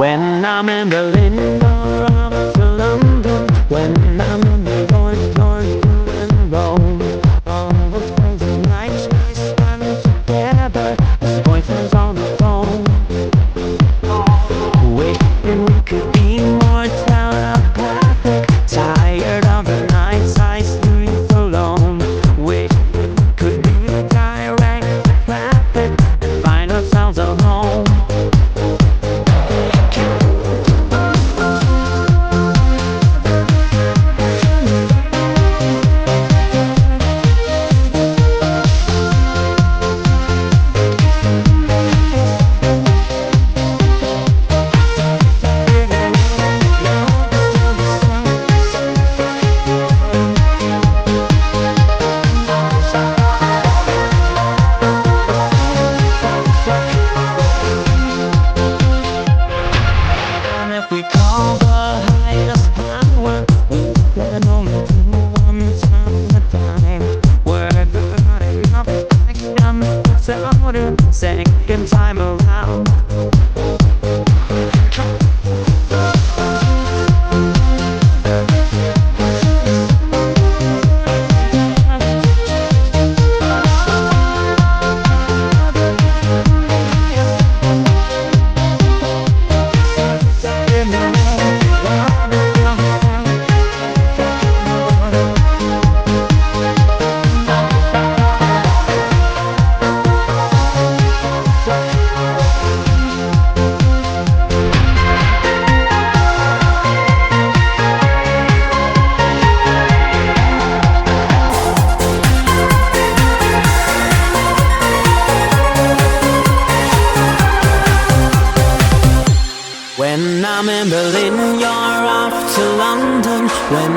When I'm in Berlin or off to London, when I'm in New York or in Rome, all those crazy nights we spend together, his boyfriend's on the phone. Wishing we could be more telepathic, tired of the nights I sleep alone. Wishing we could be direct traffic and find ourselves a home. We call the highest power, we can only do one time at a time. We're good enough, I can without it, second time around. When I'm in Berlin, you're off to London. When